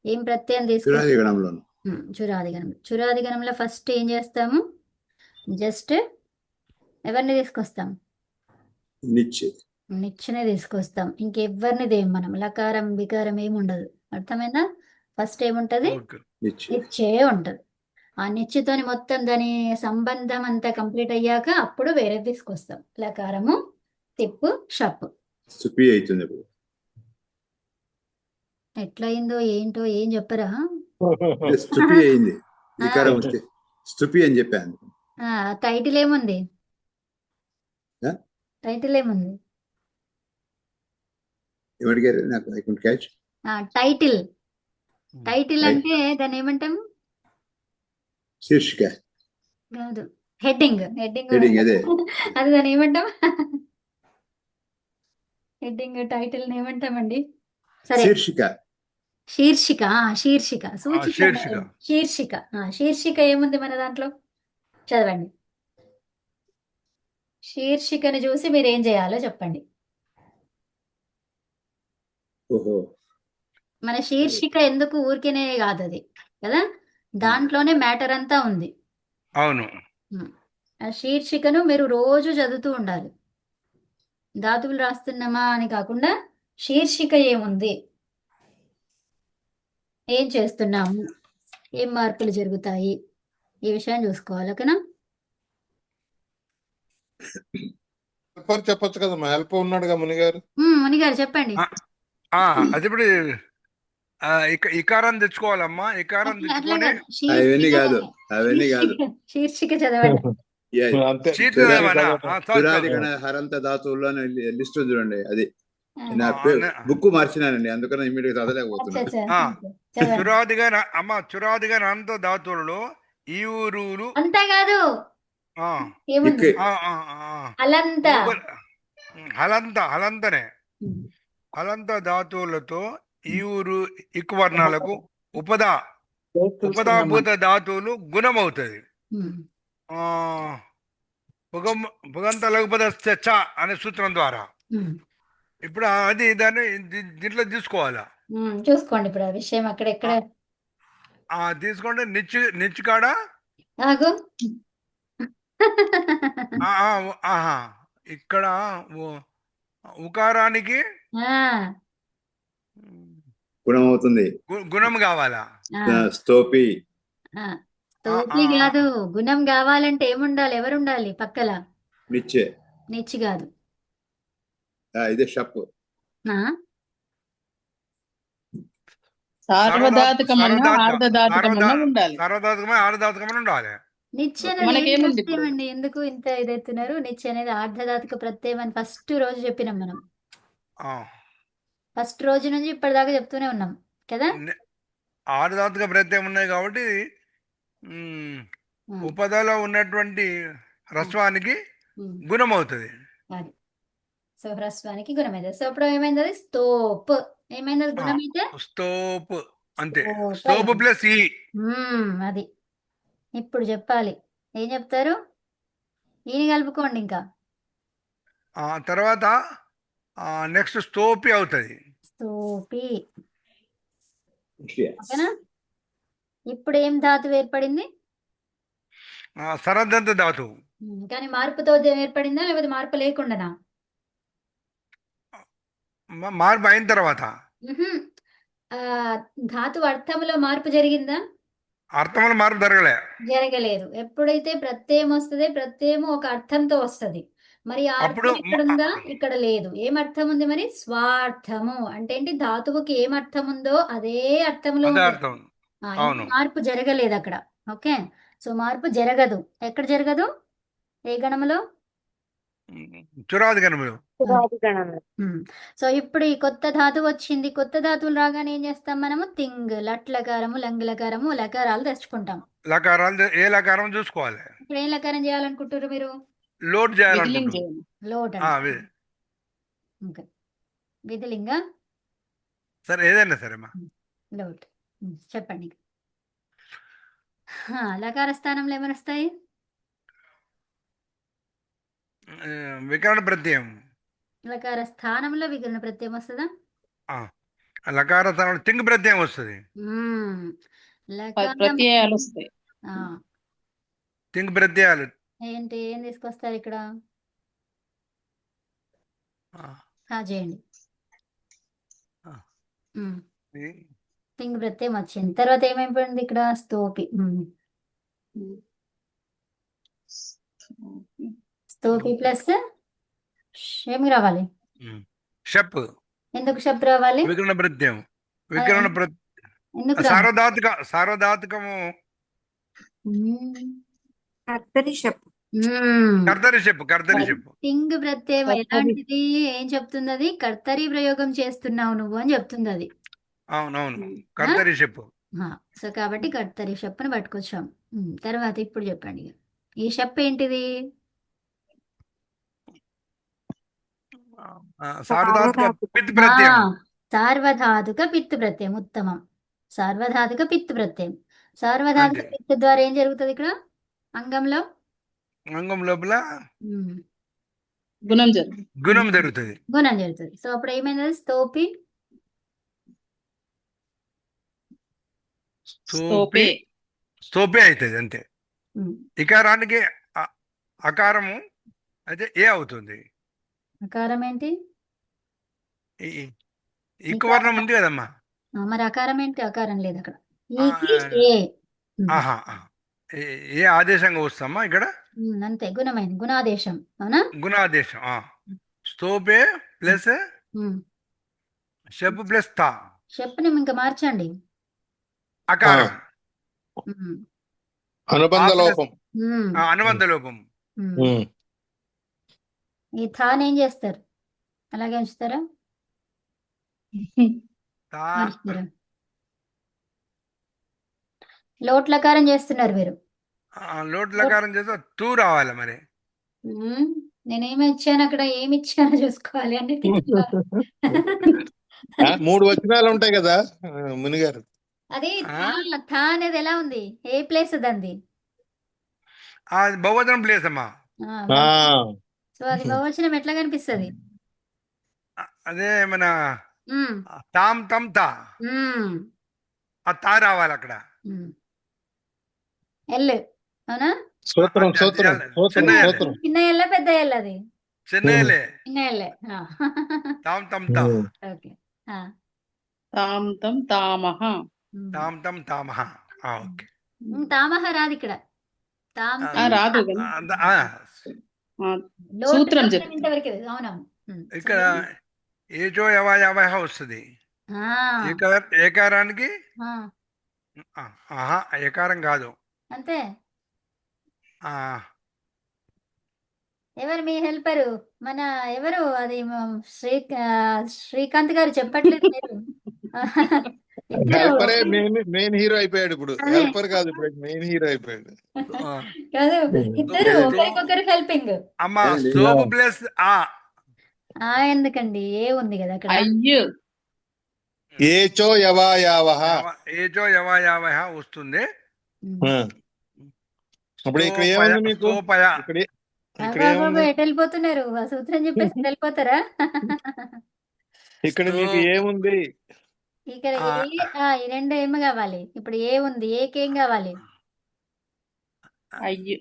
ఏం ప్రత్యయం చురాది తీసుకుంటాం? గణంలోను. చురాది గణం. చురాది గణంలో ఫస్ట్ ఏం చేస్తాము? జస్ట్ ఎవరిని తీసుకొస్తాం? నిశ్చే. నిచ్చెనే తీసుకొస్తాం. ఇంకెవ్వరిని దేం మనం. లకారం వికారం ఏమి ఉండదు. అర్థమైందా? ఫస్ట్ ఏముంటది? ఓకే. నిశ్చే. నిచ్చే ఉంటది. ఆ నిచ్చితోని మొత్తం దాని సంబంధం అంతా కంప్లీట్ అయ్యాక అప్పుడు వేరే తీసుకొస్తాం. లకారము, తిప్పు, షప్పు. స్తుపి అవుతుంది ఇప్పుడు. ఎట్లయిందో ఏంటో ఏం చెప్పరా? స్తుపి అయింది. వికారం వస్తే స్తుపి అని చెప్పాను. టైటిల్ ఏముంది? ఆ? టైటిల్ ఏముంది? ఎవరిగారు నాకు ఐ కుంట్ క్యాచ్. టైటిల్. టైటిల్ అంటే దాన్ని ఏమంటాము? శీర్షిక. కాదు, హెడ్డింగ్. హెడ్డింగ్ హెడ్డింగ్ అదే. అది దాన్ని ఏమంటాం? హెడ్డింగ్ టైటిల్ ఏమంటామండి? సరే, శీర్షిక. శీర్షిక. శీర్షిక, సూచిక. శీర్షిక. శీర్షిక. శీర్షిక ఏముంది మన దాంట్లో? చదవండి. శీర్షికను చూసి మీరు ఏం చేయాలో చెప్పండి. ఓహో. మన శీర్షిక ఎందుకు ఊరికేనే కాదు అది కదా, దాంట్లోనే మ్యాటర్ అంతా ఉంది. అవును. ఆ శీర్షికను మీరు రోజు చదువుతూ ఉండాలి. ధాతువులు రాస్తున్నామా అని కాకుండా శీర్షిక ఏముంది, ఏం చేస్తున్నాము, ఏం మార్పులు జరుగుతాయి, ఈ విషయం చూసుకోవాలి. ఓకేనా? హెల్పర్ చెప్పొచ్చు కదమ్మా, హెల్ప్ ఉన్నాడుగా మునిగారు. ముని గారు చెప్పండి. అది ఇప్పుడు ఇకారం తెచ్చుకోవాలమ్మా. ఇకారం అట్లా తెచ్చుకొని కాదు. అవన్నీ కాదు, అవన్నీ కాదు. శీర్షిక చదవండి. అంతే. చీటి చురాది గణ హరంత ధాతువుల్లో లిస్ట్ చూడండి. అది నా బుక్ మార్చినానండి, అందుకని ఇమీడియట్ చదవలేకపోతున్నా. చురాదిగా అనంత ధాతువులలో ఈ ఊరు అంతా కాదు, ఏముంది? అలంత. హలంతనే హలంత ధాతువులతో ఈ ఊరు ఇక్వర్ణాలకు ఉపదాభూత ధాతువులు గుణమవుతుంది. పుగంత లఘుపద చ అనే సూత్రం ద్వారా. ఇప్పుడు అది దాన్ని దీంట్లో తీసుకోవాలా? చూసుకోండి. ఇప్పుడు ఆ విషయం అక్కడెక్కడ తీసుకోండి. నిచ్చు కాడ ఆగు. ఇక్కడ ఉకారానికి గుణం అవుతుంది. గుణం కావాలా? స్తోపి. స్తోపి కాదు, గుణం కావాలంటే ఏముండాలి? ఎవరుండాలి పక్కల? నిచ్చే. నిచ్చి కాదు, ఇదే షప్. సార్వధాతుకమన్నా ఆర్ధధాతుకమన్నా ఉండాలి. సార్వధాతుకమైన ఆర్ధధాతుకమైన ఉండాలి. నిత్య అనేది ఏం మనకేముంది ఇప్పుడు? ప్రత్యయం అండి? ఎందుకు ఇంత ఇదెత్తున్నారు? నిత్య అనేది ఆర్ధధాతుక ప్రత్యయం అని ఫస్ట్ రోజు చెప్పినాం మనం. ఆ. ఫస్ట్ రోజు నుంచి ఇప్పటిదాకా చెప్తూనే ఉన్నాం కదా. ఆరుధాతుక ప్రత్యయం ఉన్నాయి కాబట్టి ఉమ్, ఉమ్, ఉపదలో ఉన్నటువంటి హ్రస్వానికి ఉమ్, గుణం అవుతుంది. అది సో హ్రస్వానికి గుణమైంది. సో ఇప్పుడు ఏమైంది? అది స్తోప్. ఏమైంది అది ఆ, గుణమైతే? స్తోప్ అంతే. స్తోప్ స్తోప్ అయింది. ప్లస్ ఈ. అది ఇప్పుడు చెప్పాలి. ఏం చెప్తారు? ఈయన కలుపుకోండి ఇంకా. తర్వాత నెక్స్ట్ స్తోపి అవుతుంది. స్తోపి. ఓకేనా? ఇప్పుడు ఏం ధాతువు ఏర్పడింది? సరదంత ధాతువు. కానీ మార్పుతో ఏర్పడిందా లేకపోతే మార్పు లేకుండానా? మార్పు అయిన తర్వాత మ్హూ. ఆ, ధాతువు అర్థములో మార్పు జరిగిందా? అర్థముల మార్పు జరగలే. జరగలేదు. ఎప్పుడైతే ప్రత్యయం వస్తుంది, ప్రత్యయము ఒక అర్థంతో వస్తుంది. మరి ఆ అప్పుడు అర్థం ఇక్కడ ఉందా? ఇక్కడ లేదు. ఏం అర్థం ఉంది మరి? స్వార్థము. అంటే ఏంటి? ధాతువుకి ఏం అర్థం ఉందో అదే అర్థంలో అదే ఉంది. అర్థం. ఇంకా అవును. మార్పు జరగలేదు అక్కడ. ఓకే, సో మార్పు జరగదు. ఎక్కడ జరగదు? ఏ గణములో? చురాది గణములు. సో ఇప్పుడు ఈ కొత్త ధాతువు వచ్చింది. కొత్త ధాతువులు రాగానే ఏం చేస్తాం మనము? తింగ్, లట్లకారము, లంగ్లకారము, లకారాలు తెచ్చుకుంటాం. లకారాలు ఏ లకారం చూసుకోవాలి. ఇప్పుడు ఏం లకారం చేయాలనుకుంటారు మీరు? లోడ్ విధిలింగ్ చేయాలనుకుంటున్నాం. చేయాలి. లోట్ ఆ, అంటే ఓకే, విధిలింగ సరే ఏదైనా సరే అమ్మా. లోట్. చెప్పండి. లకార స్థానంలో ఏమైనా వస్తాయి? వికరణ ప్రత్యయం. లకార స్థానంలో వికరణ ప్రత్యయం వస్తుందా? లకార స్థానంలో తింగ్ ప్రత్యయం వస్తుంది. లకారం ప్రత్యయాలు వస్తాయి. ఆ, తింగ్ ప్రత్యయాలు. ఏంటి ఏం తీసుకొస్తారు ఇక్కడ? చేయండి. తింగ్ ప్రత్యయం వచ్చింది. తర్వాత ఏమైపోయింది ఇక్కడ? స్తోపి. స్తోపి ప్లస్ ఏమి రావాలి? షప్. ఎందుకు షప్ రావాలి? వికరణ ప్రత్యయం. వికరణ ఎందుకు రావాలి? సార్వధాతుకము కర్తరి షప్. కర్తరి షప్. తింగ్ ప్రత్యయం ఎలాంటిది? ఏం చెప్తుంది అది? కర్తరి ప్రయోగం చేస్తున్నావు నువ్వు అని చెప్తుంది అది. అవునవును, కర్తరి షప్. సో కాబట్టి కర్తరి షప్ని పట్టుకొచ్చాం. తర్వాత ఇప్పుడు చెప్పండి, ఈ షప్ ఏంటిది? సార్వధాతుక పిత్ ప్రత్యయం. సార్వధాతుక పిత్ ప్రత్యయం. ఉత్తమం. సార్వధాతుక పిత్ ప్రత్యయం. సార్వధాతుక అంతే. పిత్ ద్వారా ఏం జరుగుతుంది ఇక్కడ? అంగంలో అంగం లోపల గుణం జరుగుతుంది. గుణం జరుగుతుంది. గుణం జరుగుతుంది. సో అప్పుడు ఏమైంది? స్తోపి. స్తోపే. స్తోపే అవుతుంది అంతే. ఇకారానికి అకారము అయితే ఏ అవుతుంది. అకారం ఏంటి? ఇక్కు వర్ణం ఉంది కదమ్మా. మరి అకారం ఏంటి? అకారం లేదు అక్కడ. ఏ ఆదేశంగా వస్తామా ఇక్కడ? అంతే, గుణమైంది. గుణాదేశం. అవునా? గుణాదేశం. స్తోపే ప్లస్ షప్ ప్లస్ తా. షప్ని ఇంకా మార్చండి. అకారం. అనుబంధ లోపం. అనుబంధ లోపం. ఈ థాన్ ఏం చేస్తారు? అలాగే ఉంచుతారా? మార్చుతారా? లోట్లకారం చేస్తున్నారు మీరు. లోట్లకారం చేస్తే తూ రావాలి మరి. నేనేమి ఇచ్చాను అక్కడ? ఏమి ఇచ్చానో చూసుకోవాలి అని. 3 వచనాలు ఉంటాయి కదా మునిగారు. అది థా అనేది ఎలా ఉంది? ఏ ప్లేస్ దాన్ని? బహువచనం ప్లేస్ అమ్మా. సో అది బహువచనం ఎట్లా కనిపిస్తుంది? అదే మన తామ్ తమ్ తా. ఆ తా రావాలి అక్కడ. ఎల్. అవునా? సూత్రం. చిన్న ఎల్ల పెద్ద ఎల్? అది చిన్న ఎల్లే. చిన్న ఎల్లే. తామ్ తమ్ తా. ఓకే. తామ్ తం తామహ. తామ్ తమ్ తామహ. ఓకే. తామహ రాదు ఇక్కడ. తామ్ రాదు. సూత్రం ఇంతవరకు. అవునవును. ఇక్కడ ఏజో యవ వస్తుంది. ఏకారానికి ఏకారం కాదు. అంతే. ఆ, ఎవరు మీ హెల్పరు? మన ఎవరు అది శ్రీకాంత్ గారు చెప్పట్లేదు మీరు. ఇద్దరు హెల్పరే మెయిన్ హీరో అయిపోయాడు ఇప్పుడు. అదే హెల్పర్ కాదు, ఇప్పుడు మెయిన్ హీరో అయిపోయాడు. ఆ. కాదు, ఇద్దరు ఏ- ఒకరికొకరు హెల్పింగ్. అమ్మా ఏంది? సోపు ప్లస్ ఆ ఎందుకండి ఏ ఉంది కదా అక్కడ. అయ్యో ఏచో యవాయావహ. ఏజో యవాయావహ వస్తుంది. ఆ. ఇప్పుడు ఇక్కడ స్తోపయ ఏముంది మీకు? స్తోపయ ఇక్కడ ఇక్కడ బాబు ఏముంది? ఎటు వెళ్ళిపోతున్నారు? ఆ సూత్రం చెప్పేసి ఎటు వెళ్ళిపోతారా? ఇక్కడ స్తో మీకు ఏముంది? ఇక్కడ ఆ, ఈ రెండు ఏమి కావాలి? ఇప్పుడు ఏ ఉంది, ఏకేం కావాలి? అయ్యో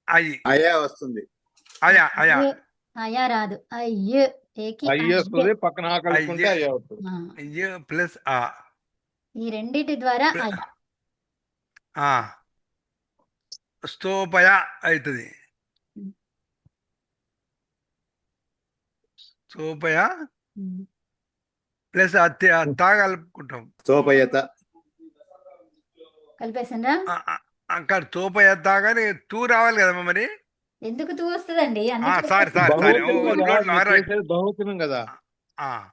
అయి అయా వస్తుంది. అయా అయా అయ్యో, అయ్యా రాదు. అయ్యో ఏకి అయ్యి వస్తుంది, అయ్యే. పక్కన ఆ కలుపుకుంటే అయ్యే అయ్యే అవుతుంది. ఆ, అయ్యే ప్లస్ ఆ ఈ రెండిటి ద్వారా ప్ల- అయ్యా. ఆ స్తోపయ అవుతుంది. స్తోపయ ప్లస్ తా కలుపుకుంటాం. స్తోపయత. కలిపేసిండ్రా? అక్కడ తోపయ తాగానే తూ రావాలి కదమ్మా మరి. ఎందుకు తూ వస్తుందండి? అన్ని సారీ సారీ సారీ బహువచనం కదా, మీరు చేసేది బహువచనం కదా. ఆ?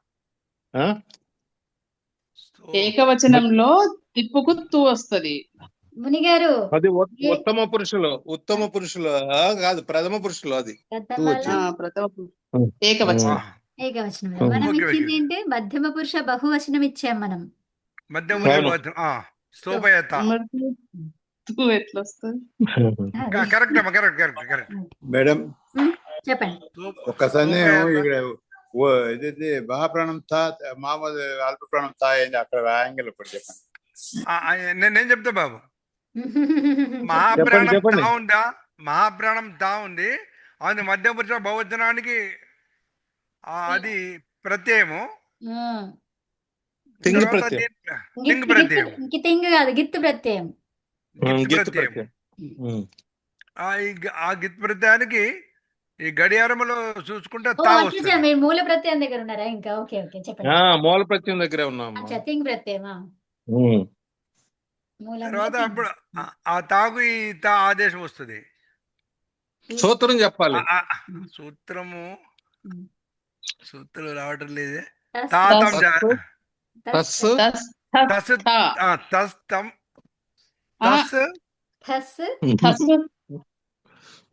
ఏకవచనంలో తిప్పుకు తూ వస్తది. మునిగారు అది ఏ ఉత్తమ పురుషులు కాదు, ప్రథమ పురుషులు. అది గతంలో ప్రథమ ఏకవచనం. ఏకవచనంలో మనం ఓకే ఓకే. ఇచ్చింది ఏంటి? మధ్యమ పురుష బహువచనం ఇచ్చాం మనం. మధ్య అవును. స్తోపయత మరి తూ ఎట్లా వస్తుంది? అది. కరెక్ట్ అమ్మా, కరెక్ట్ కరెక్ట్ కరెక్ట్. మేడం చెప్పండి. ఒక సందేహం ఇక్కడ ఇది మహాప్రాణం తా మామూలు అల్ప ప్రాణం తా ఏంది అక్కడ యాంగిల్ ఒకటి చెప్పండి. నేను చెప్తా బాబు. మహాప్రాణం చెప్పండి. తా ఉందా? మహాప్రాణం తా ఉంది. అది మధ్య పురుష బహువచనానికి అది ప్రత్యయము. తింగ్ తర్వాత ప్రత్యయం. తింగ్ ప్రత్యయం. తింగ్ కాదు, గిత్తు ప్రత్యయం. గిత్ గిత్ ప్రత్యయం. ప్రత్యయం. ఆ గిత్ ప్రత్యయానికి ఈ గడియారములో చూసుకుంటే ఓ తా అచ్చా, వస్తుంది. మీరు మూల ప్రత్యయం దగ్గర ఉన్నారా ఇంకా? ఓకే ఓకే చెప్పండి. మూల ప్రత్యయం దగ్గరే ఉన్నాం. అచ్చా, తింగ్ ప్రత్యయమా? మూలంలో తర్వాత తింగ్. అప్పుడు ఆ తాకు ఈ తా ఆదేశం వస్తుంది. సూత్రం చెప్పాలి. సూత్రం రావటం లేదే. తస్ తాతం తస్ తస్ తస్ తా. తస్ తం ఆ, తస్ తస్ తస్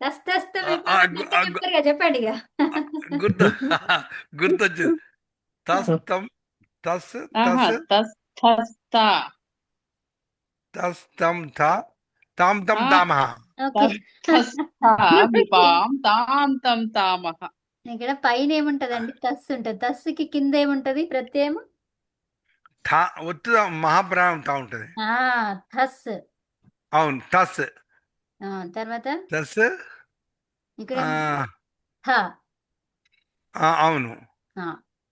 తస్ తస్ గు- చెప్తారు కదా, చెప్పండి ఇక. గుర్తు గుర్తొచ్చింది. తస్ తం తస్ ఆహా, తస్ తస్ తస్ తా. తస్ తం తా తాం తం ఆ, తామహ. ఓకే. తస్ తా విపాం తాం తం తామహ. ఇక్కడ పైన ఏముంటదండి? తస్ ఉంటది. తస్సుకి కింద ఏముంటది ప్రత్యయం? థా ఒత్తు మహాప్రాణం తా ఉంటది. థస్. అవును తస్ తర్వాత తస్ ఇక్కడ ఆ, థ. అవును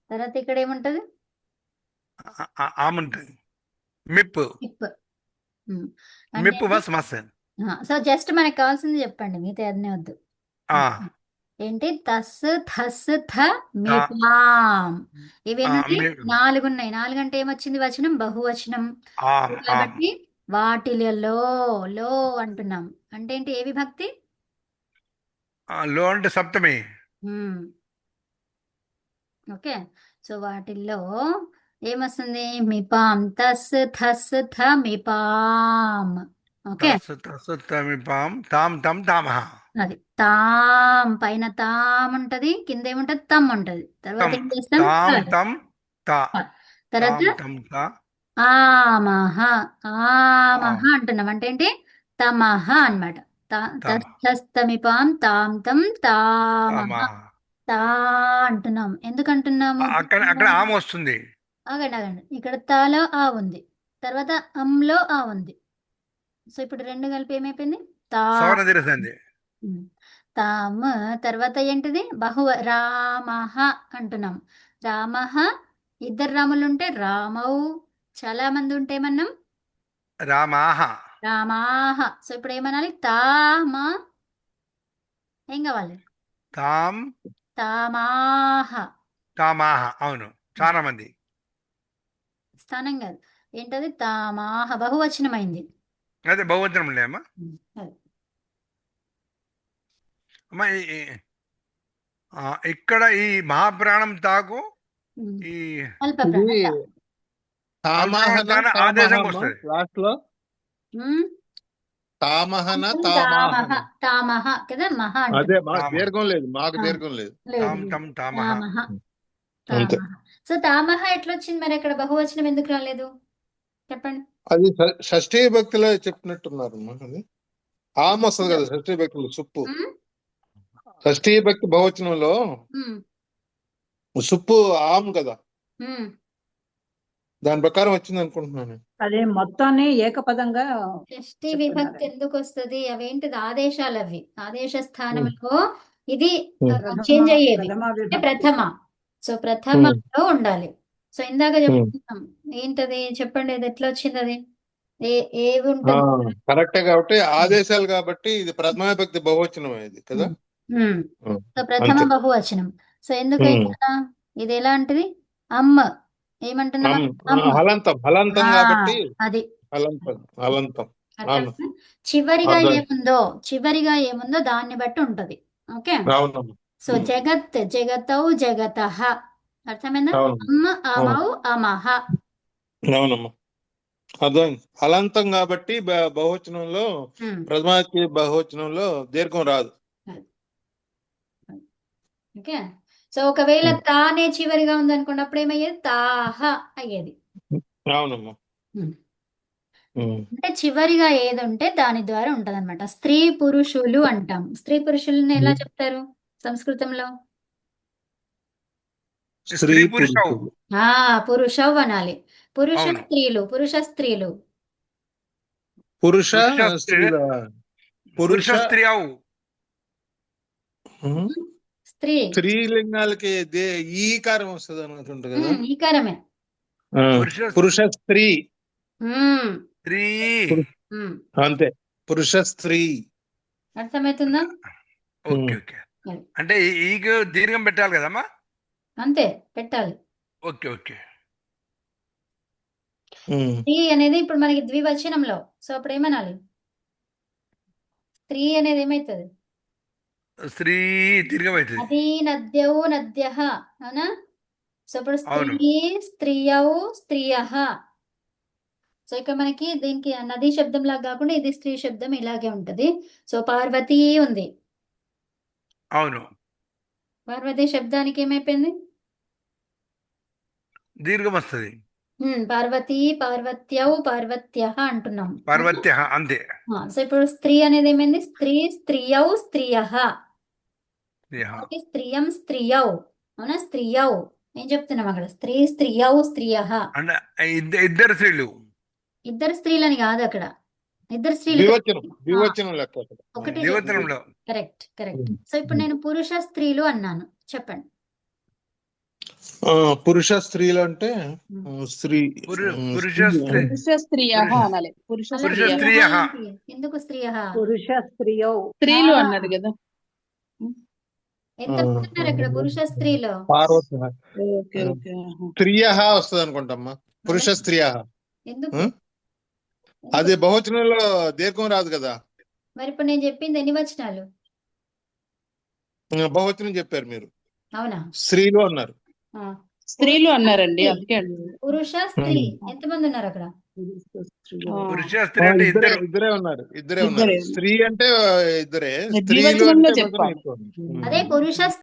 తర్వాత ఇక్కడ ఏముంటది? ఆముంటది. మిప్పు ఇప్. అంటే మిప్పు మస్ మస్. సో జస్ట్ మనకు కావాల్సింది చెప్పండి, మిగతా అన్నీ వద్దు. ఏంటి? తస్ థస్ థ మిపాం. ఇవేనండి 4 ఉన్నాయి. 4 అంటే ఏమొచ్చింది? వచనం బహువచనం. కాబట్టి వాటిలలో లో అంటున్నాం. అంటే ఏంటి? ఏ విభక్తి? లో అంటే సప్తమి. ఓకే. సో వాటిల్లో ఏమొస్తుంది? మిపాం. తస్ థస్ థ మిపాం. ఓకే. తస్ తమిపాం తాం తం తామహ. అది తాం. పైన తాం ఉంటది, కింద ఏముంటది? తమ్ ఉంటది. తర్వాత ఏం చేస్తాం? తాం తం తా తర్వాత తాం తం తా ఆమహ. ఆమహ అంటున్నాం. అంటే ఏంటి? తమహ అన్నమాట. తస్తమిపాం తాం తం తామహ. తా అంటున్నాం. ఎందుకు అంటున్నాము? అక్కడ ఆమె వస్తుంది. ఆగండి. ఇక్కడ తాలో ఆ ఉంది, తర్వాత అంలో ఆ ఉంది. సో ఇప్పుడు రెండు కలిపి ఏమైపోయింది? తా. సవరణ తీరసింది. తామ. తర్వాత ఏంటిది? రామహ అంటున్నాం. రామహ. 2 రాములు ఉంటే రామౌ. చాలా మంది ఉంటే ఏమన్నాం? రామాహ. రామాహ. సో ఇప్పుడు ఏమనాలి? తామ. ఏం కావాలి? తాం తామాహ. తామాహ. అవును, చాలా మంది. స్థానం కాదు, ఏంటది? తామాహ బహువచనం అయింది. అదే బహువచనం లేమ్మా. అది. అమ్మా ఇక్కడ ఈ మహాప్రాణం తాకు ఈ అల్ప ఇది ప్రాణ తామహన ఆదేశం తామహమ్మ వస్తుంది. లాస్ట్ లో తామహన తామహ తామహన తామహ కదా మహ అదే అంటుంది. మాకు దీర్ఘం లేదు, మాకు ఆ. దీర్ఘం లేదు. లేదు తామ్ లేదు. తమ్ తామహ. తామహ అంతే. తామహ. సో తామహ ఎట్లొచ్చింది మరి అక్కడ బహువచనం ఎందుకు రాలేదు చెప్పండి. అది షష్ఠీ భక్తిలో చెప్పినట్టున్నారు అది ఆమ్ వస్తుంది కదా షష్ఠీ భక్తిలో సుప్పు. ఉమ్, షష్ఠీ భక్తి బహువచనంలో ఉమ్, సుప్పు ఆమ్ కదా, ఉమ్. దాని ప్రకారం వచ్చింది అనుకుంటున్నాను. అదే మొత్తాన్ని ఏకపదంగా షష్ఠీ చెప్తున్నారు. విభక్తి ఎందుకు వస్తుంది? అవేంటిది ఆదేశాలు, అవి ఆదేశ స్థానంలో ఇది చేంజ్ అయ్యేది ప్రథమ అంటే విభక్తి. ప్రథమ. సో ప్రథమలో ఉండాలి. సో ఇందాక చెప్తున్నాం ఏంటది చెప్పండి, అది ఎట్లా వచ్చింది? అది ఏవి ఉంటుంది? కరెక్టే కాబట్టి ఆదేశాలు కాబట్టి ఇది ప్రథమ విభక్తి బహువచనం ఇది కదా. సో ప్రథమ అంతే. బహువచనం. సో ఎందుకైతే ఇది ఎలాంటిది? అమ్మ ఏమంటున్నాం? అమ్మ. హలంతం హలంతం ఆ, కాబట్టి అది హలంతం హలంతం. అవును అర్థమైందా? చివరిగా అర్థం. చివరిగా ఏముందో దాన్ని బట్టి ఉంటది. ఓకే. అవునమ్మా. సో జగత్ జగతౌ జగతః అర్థమైందా? అవును. అమ్మ అమౌ అమహ. అవునమ్మా అర్థం. హలంతం కాబట్టి బహువచనంలో ప్రథమ విభక్తి బహువచనంలో దీర్ఘం రాదు. ఓకే. సో ఒకవేళ తానే చివరిగా ఉందనుకోండి, అప్పుడు ఏమయ్యేది? తాహ అయ్యేది. అవునమ్మా. అంటే చివరిగా ఏది ఉంటే దాని ద్వారా ఉంటది అనమాట. స్త్రీ పురుషులు అంటాం. స్త్రీ పురుషులను ఎలా చెప్తారు సంస్కృతంలో? స్త్రీ పురుషౌ. పురుషవ్ అనాలి. పురుష అవును. స్త్రీలు, పురుష స్త్రీలు. పురుష స్త్రీల పురుష స్త్రీయౌ. స్త్రీ స్త్రీలింగాలకి ఈకారం వస్తుంది అనుకుంటుంది కదా. ఈకారమే. పురుష స్త్రీ స్త్రీ అంతే. పురుష స్త్రీ. అర్థమవుతుందా? Okay okay. అంటే ఈకు దీర్ఘం పెట్టాలి కదమ్మా. అంతే పెట్టాలి. Okay okay. స్త్రీ అనేది ఇప్పుడు మనకి ద్వివచనంలో. సో అప్పుడు ఏమనాలి? స్త్రీ అనేది ఏమైతుంది? స్త్రీ దీర్ఘం అవుతుంది. నదీ నద్యౌ నద్యః అవునా? సో ఇప్పుడు అవును. స్త్రీ స్త్రియౌ స్త్రియః. సో ఇక్కడ మనకి దీనికి నదీ శబ్దం లాగా కాకుండా ఇది స్త్రీ శబ్దం ఇలాగే ఉంటది. సో పార్వతీ ఉంది. అవును. పార్వతీ శబ్దానికి ఏమైపోయింది? దీర్ఘం వస్తుంది. పార్వతీ పార్వత్యౌ పార్వత్యః అంటున్నాం. పార్వత్య అంతే. సో ఇప్పుడు స్త్రీ అనేది ఏమైంది? స్త్రీ స్త్రియౌ స్త్రియః. స్త్రియం స్త్రియౌ అవునా? స్త్రియౌ ఏం చెప్తున్నాం అక్కడ? స్త్రీ స్త్రియౌ స్త్రియః. అంటే ఇద్దరు స్త్రీలు. ఇద్దరు స్త్రీలని కాదు అక్కడ. ఇద్దరు స్త్రీలు ద్వివచనం లెక్క. ఒకటి. ద్వివచనంలో. Correct correct. సో ఇప్పుడు నేను పురుష స్త్రీలు అన్నాను, చెప్పండి. పురుష స్త్రీలు అంటే స్త్రీ పురుష స్త్రీ. పురుష స్త్రీయః అనాలి. పురుష అలా పురుష స్త్రీయః. స్త్రీయః. ఎందుకు స్త్రీయః? పురుష స్త్రియౌ. స్త్రీలు అన్నది కదా. ఎంత మంది ఉన్నారు ఇక్కడ పురుష స్త్రీలో? Parvati okay okay. స్త్రియ వస్తుంది అనుకుంటమ్మా. పురుష స్త్రియ. ఎందుకు? అది బహువచనంలో దీర్ఘం రాదు కదా. మరి ఇప్పుడు నేను చెప్పింది ఎన్ని వచనాలు? బహువచనం చెప్పారు మీరు. అవునా? స్త్రీలు అన్నారు. స్త్రీలు అన్నారండి, అందుకే అండి. పురుష స్త్రీ ఎంతమంది ఉన్నారు అక్కడ? పురుష స్త్రీ అంటే ఇద్దరే ఉన్నారు. ఇద్దరే. స్త్రీ అంటే ఇద్దరే. ద్వివచనంలో స్త్రీలు అంటే చెప్పాలి. అదే పురుష